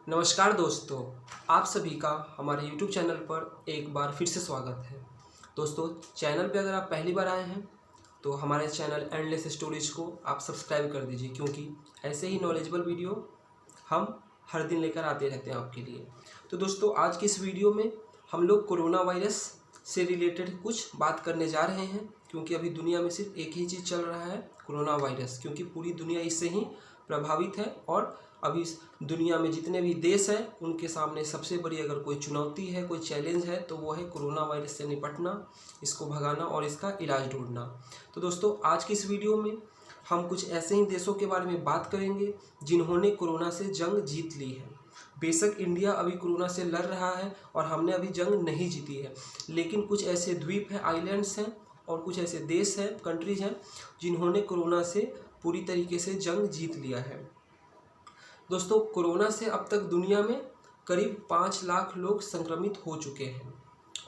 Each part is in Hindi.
नमस्कार दोस्तों, आप सभी का हमारे YouTube चैनल पर एक बार फिर से स्वागत है। दोस्तों, चैनल पे अगर आप पहली बार आए हैं तो हमारे चैनल एंडलेस स्टोरीज को आप सब्सक्राइब कर दीजिए, क्योंकि ऐसे ही नॉलेजेबल वीडियो हम हर दिन लेकर आते रहते हैं आपके लिए। तो दोस्तों, आज की इस वीडियो में हम लोग कोरोना वायरस से रिलेटेड कुछ बात करने जा रहे हैं, क्योंकि अभी दुनिया में सिर्फ एक ही चीज़ चल रहा है, कोरोना वायरस। क्योंकि पूरी दुनिया इससे ही प्रभावित है और अभी इस दुनिया में जितने भी देश हैं उनके सामने सबसे बड़ी अगर कोई चुनौती है, कोई चैलेंज है, तो वो है कोरोना वायरस से निपटना, इसको भगाना और इसका इलाज ढूंढना। तो दोस्तों, आज की इस वीडियो में हम कुछ ऐसे ही देशों के बारे में बात करेंगे जिन्होंने कोरोना से जंग जीत ली है। बेशक इंडिया अभी कोरोना से लड़ रहा है और हमने अभी जंग नहीं जीती है, लेकिन कुछ ऐसे द्वीप हैं, आइलैंड्स हैं और कुछ ऐसे देश हैं, कंट्रीज हैं जिन्होंने कोरोना से पूरी तरीके से जंग जीत लिया है। दोस्तों, कोरोना से अब तक दुनिया में करीब 5 लाख लोग संक्रमित हो चुके हैं।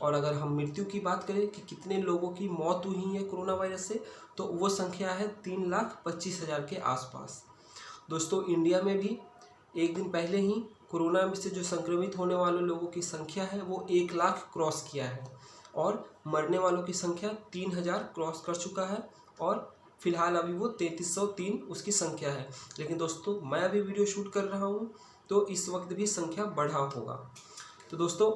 और अगर हम मृत्यु की बात करें कि कितने लोगों की मौत हुई है कोरोना वायरस से, तो वो संख्या है 3,25,000 के आसपास। दोस्तों, इंडिया में भी एक दिन पहले ही कोरोना से जो संक्रमित होने वाले लोगों की संख्या है वो 1 लाख क्रॉस किया है और मरने वालों की संख्या 3,000 क्रॉस कर चुका है और फिलहाल अभी वो 3303 उसकी संख्या है। लेकिन दोस्तों, मैं अभी वीडियो शूट कर रहा हूँ तो इस वक्त भी संख्या बढ़ा होगा। तो दोस्तों,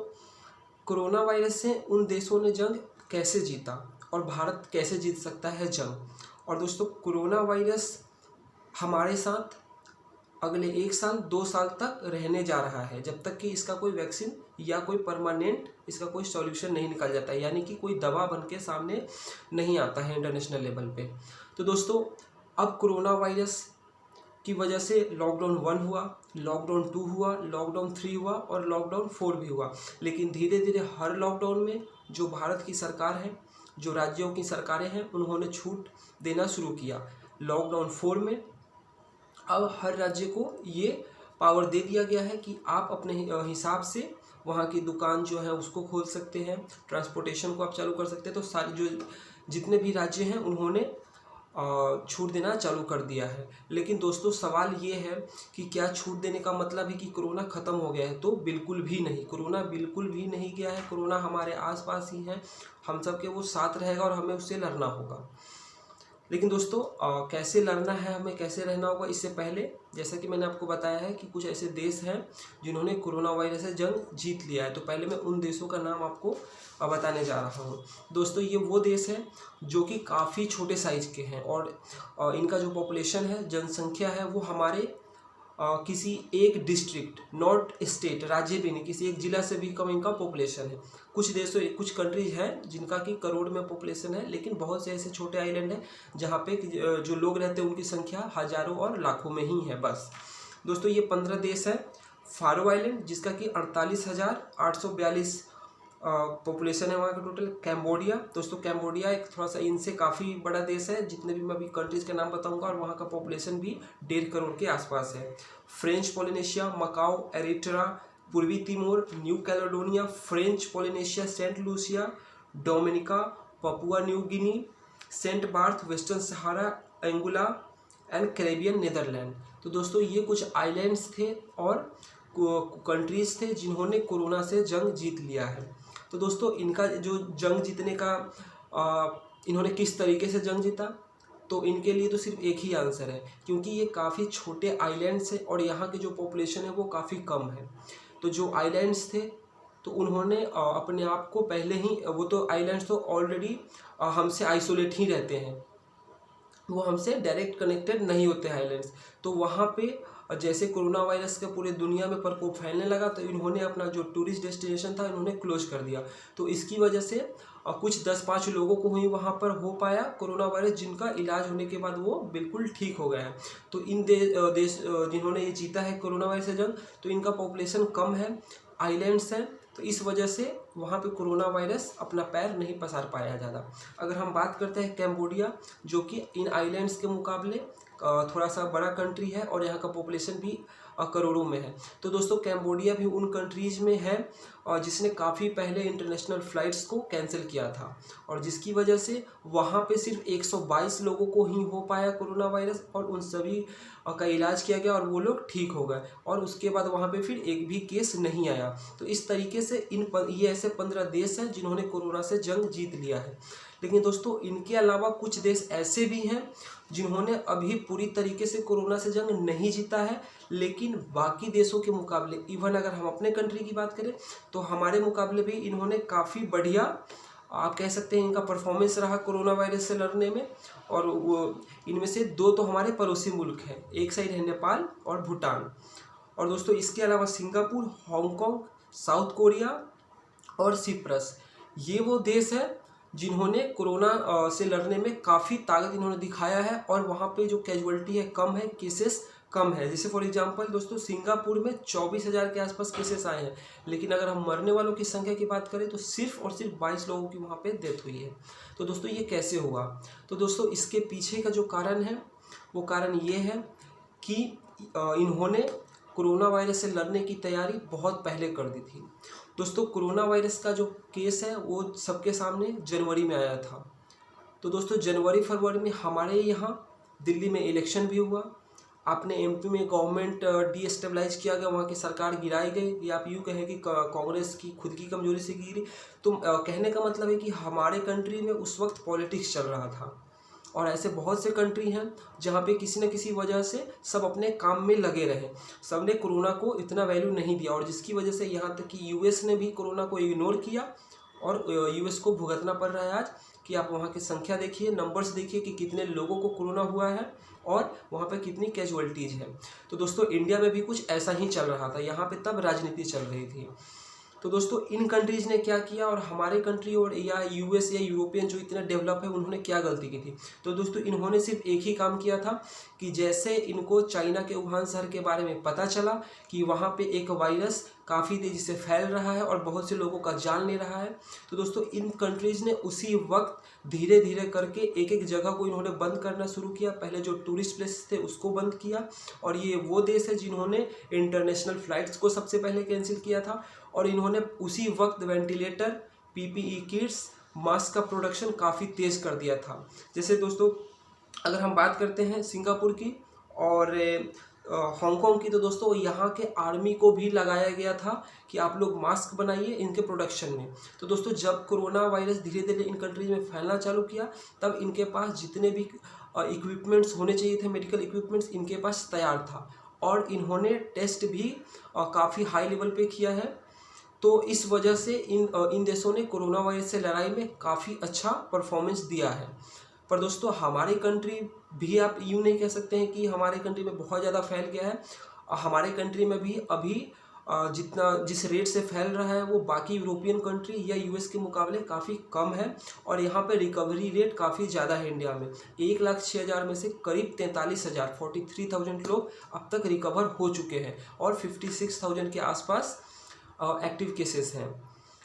कोरोना वायरस से उन देशों ने जंग कैसे जीता और भारत कैसे जीत सकता है जंग। और दोस्तों, कोरोना वायरस हमारे साथ अगले 1 साल 2 साल तक रहने जा रहा है, जब तक कि इसका कोई वैक्सीन या कोई परमानेंट इसका कोई सॉल्यूशन नहीं निकल जाता है, यानी कि कोई दवा बन के सामने नहीं आता है इंटरनेशनल लेवल पे। तो दोस्तों, अब कोरोना वायरस की वजह से लॉकडाउन 1 हुआ, लॉकडाउन 2 हुआ, लॉकडाउन 3 हुआ और लॉकडाउन 4 भी हुआ। लेकिन धीरे धीरे हर लॉकडाउन में जो भारत की सरकार है, जो राज्यों की सरकारें हैं, उन्होंने छूट देना शुरू किया। लॉकडाउन 4 में अब हर राज्य को ये पावर दे दिया गया है कि आप अपने हिसाब से वहाँ की दुकान जो है उसको खोल सकते हैं, ट्रांसपोर्टेशन को आप चालू कर सकते हैं। तो सारी जो जितने भी राज्य हैं उन्होंने छूट देना चालू कर दिया है। लेकिन दोस्तों, सवाल ये है कि क्या छूट देने का मतलब है कि कोरोना ख़त्म हो गया है? तो बिल्कुल भी नहीं, कोरोना बिल्कुल भी नहीं गया है। कोरोना हमारे आसपास ही है, हम सब के वो साथ रहेगा और हमें उससे लड़ना होगा। लेकिन दोस्तों, कैसे लड़ना है, हमें कैसे रहना होगा, इससे पहले जैसा कि मैंने आपको बताया है कि कुछ ऐसे देश हैं जिन्होंने कोरोना वायरस से जंग जीत लिया है। तो पहले मैं उन देशों का नाम आपको बताने जा रहा हूँ। दोस्तों, ये वो देश हैं जो कि काफ़ी छोटे साइज़ के हैं और इनका जो पॉपुलेशन है, जनसंख्या है, वो हमारे किसी एक डिस्ट्रिक्ट, नॉट स्टेट, राज्य भी नहीं, किसी एक ज़िला से भी कम इनका पॉपुलेशन है। कुछ देशों, कुछ कंट्रीज हैं जिनका कि करोड़ में पॉपुलेशन है, लेकिन बहुत से ऐसे छोटे आइलैंड हैं जहाँ पे जो लोग रहते हैं उनकी संख्या हज़ारों और लाखों में ही है बस। दोस्तों, ये 15 देश है। फारो आइलैंड, जिसका कि 48,842 पॉपुलेशन है वहाँ का टोटल। कैम्बोडिया, दोस्तों कैम्बोडिया एक थोड़ा सा इनसे काफ़ी बड़ा देश है, जितने भी मैं अभी कंट्रीज़ के नाम बताऊंगा, और वहाँ का पॉपुलेशन भी 1.5 करोड़ के आसपास है। फ्रेंच पोलिनेशिया, मकाओ, एरिट्रा, पूर्वी Timor, New Caledonia, French Polynesia, Saint Lucia, Dominica, Papua New Guinea, Saint Barth, Western Sahara, Anguilla and Caribbean Netherlands. तो दोस्तों, ये कुछ आइलैंड्स थे और कंट्रीज़ थे जिन्होंने कोरोना से जंग जीत लिया है। तो दोस्तों, इनका जो जंग जीतने का इन्होंने किस तरीके से जंग जीता, तो इनके लिए तो सिर्फ एक ही आंसर है, क्योंकि ये काफ़ी छोटे आइलैंड्स हैं और यहाँ की जो पॉपुलेशन है वो काफ़ी कम है। तो जो आइलैंड्स थे तो उन्होंने अपने आप को पहले ही, वो तो आइलैंड्स तो ऑलरेडी हमसे आइसोलेट ही रहते हैं, वो हमसे डायरेक्ट कनेक्टेड नहीं होते आइलैंड्स। तो वहाँ पे जैसे कोरोना वायरस का पूरे दुनिया में प्रकोप फैलने लगा, तो इन्होंने अपना जो टूरिस्ट डेस्टिनेशन था इन्होंने क्लोज कर दिया। तो इसकी वजह से कुछ 10-5 लोगों को ही वहाँ पर हो पाया कोरोना वायरस, जिनका इलाज होने के बाद वो बिल्कुल ठीक हो गया है। तो इन देश जिन्होंने ये जीता है कोरोना वायरस से जंग, तो इनका पॉपुलेशन कम है, आइलैंड्स हैं, तो इस वजह से वहाँ पे कोरोना वायरस अपना पैर नहीं पसार पाया ज़्यादा। अगर हम बात करते हैं कैम्बोडिया, जो कि इन आइलैंड्स के मुकाबले थोड़ा सा बड़ा कंट्री है और यहाँ का पॉपुलेशन भी करोड़ों में है। तो दोस्तों, कैम्बोडिया भी उन कंट्रीज़ में है जिसने काफ़ी पहले इंटरनेशनल फ़्लाइट्स को कैंसिल किया था, और जिसकी वजह से वहाँ पे सिर्फ 122 लोगों को ही हो पाया कोरोना वायरस, और उन सभी का इलाज किया गया और वो लोग ठीक हो गए, और उसके बाद वहाँ पे फिर एक भी केस नहीं आया। तो इस तरीके से ये ऐसे 15 देश हैं जिन्होंने कोरोना से जंग जीत लिया है। लेकिन दोस्तों इनके अलावा कुछ देश ऐसे भी हैं जिन्होंने अभी पूरी तरीके से कोरोना से जंग नहीं जीता है, लेकिन बाकी देशों के मुकाबले, इवन अगर हम अपने कंट्री की बात करें तो हमारे मुकाबले भी इन्होंने काफ़ी बढ़िया, आप कह सकते हैं, इनका परफॉर्मेंस रहा कोरोना वायरस से लड़ने में। और वो इनमें से 2 तो हमारे पड़ोसी मुल्क हैं, एक साइड है नेपाल और भूटान। और दोस्तों इसके अलावा सिंगापुर, हांगकांग, साउथ कोरिया और सिप्रस, ये वो देश है जिन्होंने कोरोना से लड़ने में काफ़ी ताकत इन्होंने दिखाया है, और वहाँ पे जो कैजुअलिटी है कम है, केसेस कम है। जैसे फॉर एग्जांपल दोस्तों सिंगापुर में 24,000 के आसपास केसेस आए हैं, लेकिन अगर हम मरने वालों की संख्या की बात करें तो सिर्फ और सिर्फ 22 लोगों की वहाँ पे डेथ हुई है। तो दोस्तों ये कैसे हुआ? तो दोस्तों इसके पीछे का जो कारण है वो कारण ये है कि इन्होंने कोरोना वायरस से लड़ने की तैयारी बहुत पहले कर दी थी। दोस्तों कोरोना वायरस का जो केस है वो सबके सामने जनवरी में आया था। तो दोस्तों जनवरी फरवरी में हमारे यहाँ दिल्ली में इलेक्शन भी हुआ, आपने एमपी में गवर्नमेंट डीस्टेबलाइज किया गया, वहाँ की सरकार गिराई गई, या आप यूँ कहें कि कांग्रेस की खुद की कमजोरी से गिरी। तो कहने का मतलब है कि हमारे कंट्री में उस वक्त पॉलिटिक्स चल रहा था, और ऐसे बहुत से कंट्री हैं जहाँ पे किसी न किसी वजह से सब अपने काम में लगे रहे, सबने कोरोना को इतना वैल्यू नहीं दिया, और जिसकी वजह से यहाँ तक कि यूएस ने भी कोरोना को इग्नोर किया, और यूएस को भुगतना पड़ रहा है आज कि आप वहाँ की संख्या देखिए, नंबर्स देखिए कि कितने लोगों को कोरोना हुआ है और वहाँ पे कितनी कैजुअलिटीज़ है। तो दोस्तों इंडिया में भी कुछ ऐसा ही चल रहा था, यहाँ पे तब राजनीति चल रही थी। तो दोस्तों इन कंट्रीज़ ने क्या किया, और हमारे कंट्री और या यूएस या यूरोपियन जो इतना डेवलप है उन्होंने क्या गलती की थी? तो दोस्तों इन्होंने सिर्फ एक ही काम किया था कि जैसे इनको चाइना के वुहान शहर के बारे में पता चला कि वहाँ पे एक वायरस काफ़ी तेज़ी से फैल रहा है और बहुत से लोगों का जान ले रहा है, तो दोस्तों इन कंट्रीज़ ने उसी वक्त धीरे धीरे करके एक एक जगह को इन्होंने बंद करना शुरू किया। पहले जो टूरिस्ट प्लेस थे उसको बंद किया, और ये वो देश है जिन्होंने इंटरनेशनल फ़्लाइट्स को सबसे पहले कैंसिल किया था, और इन्होंने उसी वक्त वेंटिलेटर, पीपीई किट्स, मास्क का प्रोडक्शन काफ़ी तेज़ कर दिया था। जैसे दोस्तों अगर हम बात करते हैं सिंगापुर की और हांगकांग की, तो दोस्तों यहाँ के आर्मी को भी लगाया गया था कि आप लोग मास्क बनाइए इनके प्रोडक्शन में। तो दोस्तों जब कोरोना वायरस धीरे धीरे इन कंट्रीज में फैलना चालू किया, तब इनके पास जितने भी इक्विपमेंट्स होने चाहिए थे, मेडिकल इक्विपमेंट्स, इनके पास तैयार था, और इन्होंने टेस्ट भी काफ़ी हाई लेवल पे किया है। तो इस वजह से इन देशों ने कोरोना वायरस से लड़ाई में काफ़ी अच्छा परफॉर्मेंस दिया है। पर दोस्तों हमारी कंट्री भी, आप यूँ नहीं कह सकते हैं कि हमारे कंट्री में बहुत ज़्यादा फैल गया है। हमारे कंट्री में भी अभी जिस रेट से फैल रहा है वो बाकी यूरोपियन कंट्री या यूएस के मुकाबले काफ़ी कम है, और यहाँ पे रिकवरी रेट काफ़ी ज़्यादा है। इंडिया में 1,06,000 में से करीब 43,000 43,000 लोग अब तक रिकवर हो चुके हैं, और 56,000 के आसपास एक्टिव केसेस हैं।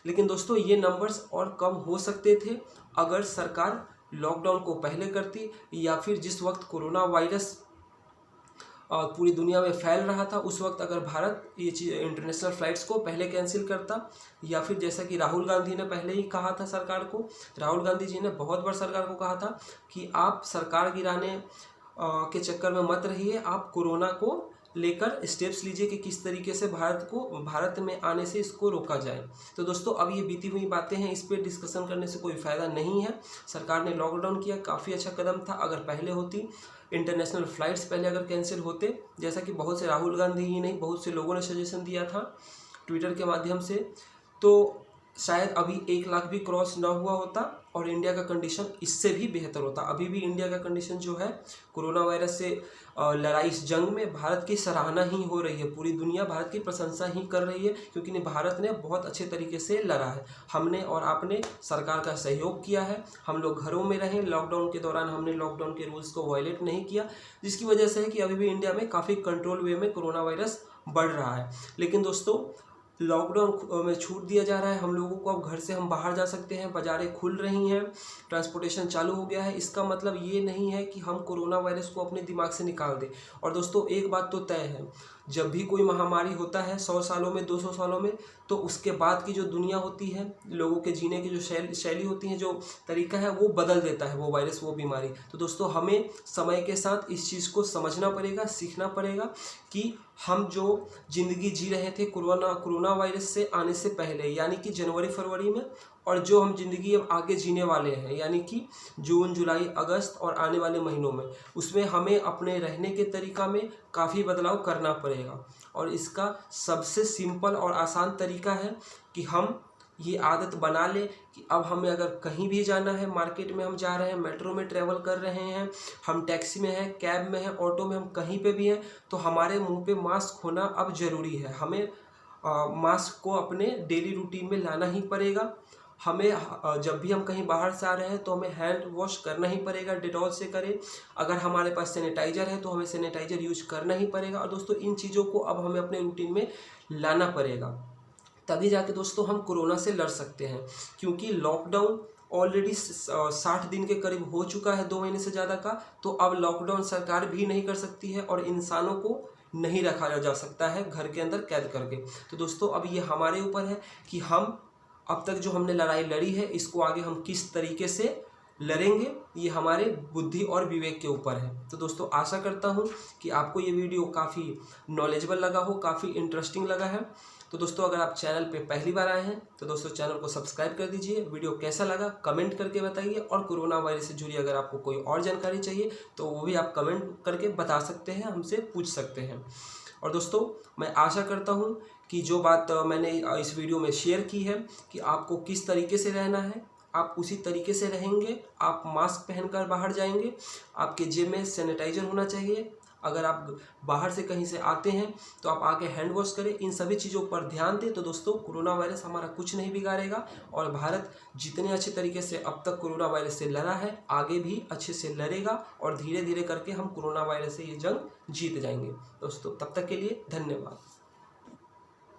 लेकिन दोस्तों ये नंबर्स और कम हो सकते थे अगर सरकार लॉकडाउन को पहले करती, या फिर जिस वक्त कोरोना वायरस पूरी दुनिया में फैल रहा था उस वक्त अगर भारत ये चीज़ इंटरनेशनल फ़्लाइट्स को पहले कैंसिल करता, या फिर जैसा कि राहुल गांधी ने पहले ही कहा था सरकार को, राहुल गांधी जी ने बहुत बार सरकार को कहा था कि आप सरकार गिराने के चक्कर में मत रहिए, आप कोरोना को लेकर स्टेप्स लीजिए कि किस तरीके से भारत में आने से इसको रोका जाए। तो दोस्तों अब ये बीती हुई बातें हैं, इस पर डिस्कशन करने से कोई फ़ायदा नहीं है। सरकार ने लॉकडाउन किया, काफ़ी अच्छा कदम था। अगर पहले होती, इंटरनेशनल फ़्लाइट्स पहले अगर कैंसिल होते, जैसा कि बहुत से राहुल गांधी ही नहीं बहुत से लोगों ने सजेशन दिया था ट्विटर के माध्यम से, तो शायद अभी 1 लाख भी क्रॉस ना हुआ होता और इंडिया का कंडीशन इससे भी बेहतर होता। अभी भी इंडिया का कंडीशन जो है कोरोना वायरस से लड़ाई, इस जंग में भारत की सराहना ही हो रही है, पूरी दुनिया भारत की प्रशंसा ही कर रही है, क्योंकि भारत ने बहुत अच्छे तरीके से लड़ा है। हमने और आपने सरकार का सहयोग किया है, हम लोग घरों में रहे, लॉकडाउन के दौरान हमने लॉकडाउन के रूल्स को वायलेट नहीं किया, जिसकी वजह से है कि अभी भी इंडिया में काफ़ी कंट्रोल वे में कोरोना वायरस बढ़ रहा है। लेकिन दोस्तों लॉकडाउन में छूट दिया जा रहा है हम लोगों को, अब घर से हम बाहर जा सकते हैं, बाज़ारें खुल रही हैं, ट्रांसपोर्टेशन चालू हो गया है। इसका मतलब ये नहीं है कि हम कोरोना वायरस को अपने दिमाग से निकाल दें। और दोस्तों एक बात तो तय है, जब भी कोई महामारी होता है 100 सालों में, 200 सालों में, तो उसके बाद की जो दुनिया होती है, लोगों के जीने की जो शैली होती है, जो तरीका है, वो बदल देता है वो वायरस, वो बीमारी। तो दोस्तों हमें समय के साथ इस चीज़ को समझना पड़ेगा, सीखना पड़ेगा कि हम जो ज़िंदगी जी रहे थे कोरोना वायरस से आने से पहले, यानी कि जनवरी फरवरी में, और जो हम ज़िंदगी अब आगे जीने वाले हैं, यानी कि जून जुलाई अगस्त और आने वाले महीनों में, उसमें हमें अपने रहने के तरीका में काफ़ी बदलाव करना पड़ेगा। और इसका सबसे सिंपल और आसान तरीका है कि हम ये आदत बना लें कि अब हमें अगर कहीं भी जाना है, मार्केट में हम जा रहे हैं, मेट्रो में ट्रैवल कर रहे हैं, हम टैक्सी में हैं, कैब में हैं, ऑटो में, हम कहीं पे भी हैं, तो हमारे मुंह पे मास्क होना अब ज़रूरी है। हमें मास्क को अपने डेली रूटीन में लाना ही पड़ेगा। हमें जब भी हम कहीं बाहर से आ रहे हैं तो हमें हैंड वॉश करना ही पड़ेगा, डेटॉल से करें। अगर हमारे पास सैनिटाइज़र है तो हमें सैनिटाइज़र यूज करना ही पड़ेगा। और दोस्तों इन चीज़ों को अब हमें अपने रूटीन में लाना पड़ेगा, तभी जाके दोस्तों हम कोरोना से लड़ सकते हैं। क्योंकि लॉकडाउन ऑलरेडी 60 दिन के करीब हो चुका है, 2 महीने से ज़्यादा का। तो अब लॉकडाउन सरकार भी नहीं कर सकती है और इंसानों को नहीं रखा जा सकता है घर के अंदर कैद करके। तो दोस्तों अब ये हमारे ऊपर है कि हम अब तक जो हमने लड़ाई लड़ी है, इसको आगे हम किस तरीके से लड़ेंगे, ये हमारे बुद्धि और विवेक के ऊपर है। तो दोस्तों आशा करता हूँ कि आपको ये वीडियो काफ़ी नॉलेजेबल लगा हो, काफ़ी इंटरेस्टिंग लगा है। तो दोस्तों अगर आप चैनल पे पहली बार आए हैं तो दोस्तों चैनल को सब्सक्राइब कर दीजिए। वीडियो कैसा लगा कमेंट करके बताइए, और कोरोना वायरस से जुड़ी अगर आपको कोई और जानकारी चाहिए तो वो भी आप कमेंट करके बता सकते हैं, हमसे पूछ सकते हैं। और दोस्तों मैं आशा करता हूँ कि जो बात मैंने इस वीडियो में शेयर की है कि आपको किस तरीके से रहना है, आप उसी तरीके से रहेंगे। आप मास्क पहनकर बाहर जाएंगे, आपके जेब में सैनिटाइजर होना चाहिए। अगर आप बाहर से कहीं से आते हैं तो आप आके हैंड वॉश करें। इन सभी चीज़ों पर ध्यान दें तो दोस्तों कोरोना वायरस हमारा कुछ नहीं बिगाड़ेगा। और भारत जितने अच्छे तरीके से अब तक कोरोना वायरस से लड़ा है, आगे भी अच्छे से लड़ेगा, और धीरे धीरे करके हम कोरोना वायरस से ये जंग जीत जाएंगे। दोस्तों तब तक के लिए धन्यवाद।